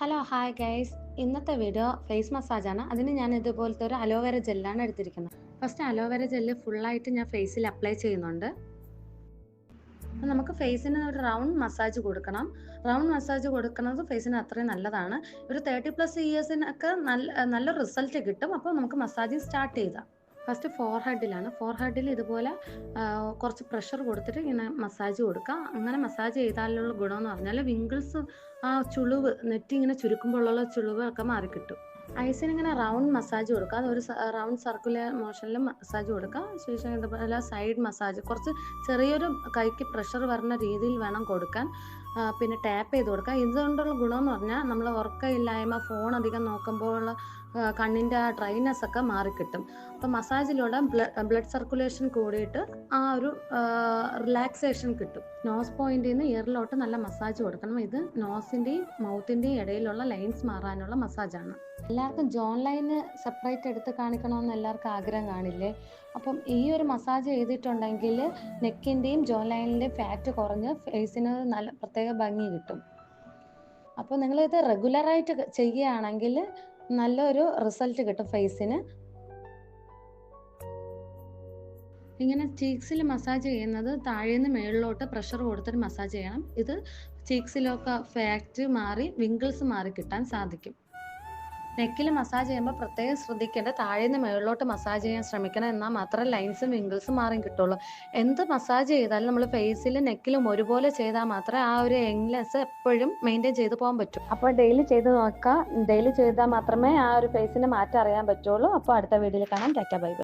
Hello hi guys. ഇന്നത്തെ video face മസാജാണ്. അതിന് ഞാൻ ഇതുപോലത്തെ ഒരു അലോവേര ജെല്ലാണ് എടുത്തിരിക്കുന്നത്. ഫസ്റ്റ് അലോവേര ജെല്ല് ഫുള്ളായിട്ട് ഞാൻ ഫേസിൽ അപ്ലൈ ചെയ്യുന്നുണ്ട്. അപ്പം നമുക്ക് ഫേസിന് ഒരു റൗണ്ട് മസാജ് കൊടുക്കണം. റൗണ്ട് മസാജ് കൊടുക്കുന്നത് ഫേസിന് അത്രയും നല്ലതാണ്. ഒരു 30+ ഇയേഴ്സിനൊക്കെ നല്ല റിസൾട്ട് കിട്ടും. അപ്പോൾ നമുക്ക് മസാജിങ് സ്റ്റാർട്ട് ചെയ്താം. ഫസ്റ്റ് ഫോർഹെഡിലാണ്. ഫോർഹെഡിൽ ഇതുപോലെ കുറച്ച് പ്രഷർ കൊടുത്തിട്ട് ഇങ്ങനെ മസാജ് കൊടുക്കുക. അങ്ങനെ മസാജ് ചെയ്താലുള്ള ഗുണമെന്ന് പറഞ്ഞാൽ വിങ്കിൾസ്, ആ ചുളിവ്, നെറ്റി ഇങ്ങനെ ചുരുക്കുമ്പോഴുള്ള ചുളിവൊക്കെ മാറിക്കിട്ടും. ഐസിനിങ്ങനെ റൗണ്ട് മസാജ് കൊടുക്കുക. അതൊരു റൗണ്ട് സർക്കുലർ മോഷനിൽ മസാജ് കൊടുക്കുക. ശേഷം ഇതുപോലെ സൈഡ് മസാജ് കുറച്ച് ചെറിയൊരു കൈക്ക് പ്രഷർ വരുന്ന രീതിയിൽ വേണം കൊടുക്കാൻ. പിന്നെ ടാപ്പ് ചെയ്ത് കൊടുക്കുക. ഇതുകൊണ്ടുള്ള ഗുണമെന്ന് പറഞ്ഞാൽ നമ്മൾ ഉറക്കമില്ലായ്മ, ഫോൺ അധികം നോക്കുമ്പോൾ കണ്ണിൻ്റെ ആ ഡ്രൈനെസ് ഒക്കെ മാറിക്കിട്ടും. അപ്പം മസാജിലൂടെ ബ്ലഡ് സർക്കുലേഷൻ കൂടിയിട്ട് ആ ഒരു റിലാക്സേഷൻ കിട്ടും. നോസ് പോയിന്റിൽ നിന്ന് ഇയറിലോട്ട് നല്ല മസാജ് കൊടുക്കണം. ഇത് നോസിൻ്റെയും മൗത്തിൻ്റെയും ഇടയിലുള്ള ലൈൻസ് മാറാനുള്ള മസാജാണ്. എല്ലാവർക്കും ജോൺ ലൈന് സെപ്പറേറ്റ് എടുത്ത് കാണിക്കണമെന്ന് എല്ലാവർക്കും ആഗ്രഹം കാണില്ലേ? അപ്പം ഈ ഒരു മസാജ് ചെയ്തിട്ടുണ്ടെങ്കിൽ നെക്കിൻ്റെയും ജോൺ ലൈനിൻ്റെയും ഫാറ്റ് കുറഞ്ഞ് ഫേസിന് നല്ല പ്രത്യേക ഭംഗി കിട്ടും. അപ്പോൾ നിങ്ങളിത് റെഗുലറായിട്ട് ചെയ്യുകയാണെങ്കിൽ നല്ലൊരു റിസൾട്ട് കിട്ടും ഫേസിന്. ഇങ്ങനെ ചീക്സിൽ മസാജ് ചെയ്യുന്നത് താഴേന്ന് മേളിലോട്ട് പ്രഷർ കൊടുത്തിട്ട് മസാജ് ചെയ്യണം. ഇത് ചീക്സിലൊക്കെ ഫാറ്റ് മാറി വിങ്കിൾസ് മാറി കിട്ടാൻ സാധിക്കും. നെക്കിൽ മസാജ് ചെയ്യുമ്പോൾ പ്രത്യേകം ശ്രദ്ധിക്കേണ്ടത് താഴേന്ന് മേളിലോട്ട് മസാജ് ചെയ്യാൻ ശ്രമിക്കണം. എന്നാൽ മാത്രമേ ലൈൻസും വിങ്കിൾസും മാറി കിട്ടുള്ളൂ. എന്ത് മസാജ് ചെയ്താലും നമ്മൾ ഫേസിലും നെക്കിലും ഒരുപോലെ ചെയ്താൽ മാത്രമേ ആ ഒരു യങ്നെസ് എപ്പോഴും മെയിൻറ്റെയിൻ ചെയ്ത് പോകാൻ പറ്റൂ. അപ്പോൾ ഡെയിലി ചെയ്ത് നോക്കുക. ഡെയിലി ചെയ്താൽ മാത്രമേ ആ ഒരു ഫേസിന് മാറ്റം അറിയാൻ പറ്റുള്ളൂ. അപ്പോൾ അടുത്ത വീഡിയോയിൽ കാണാം. Tata bye bye.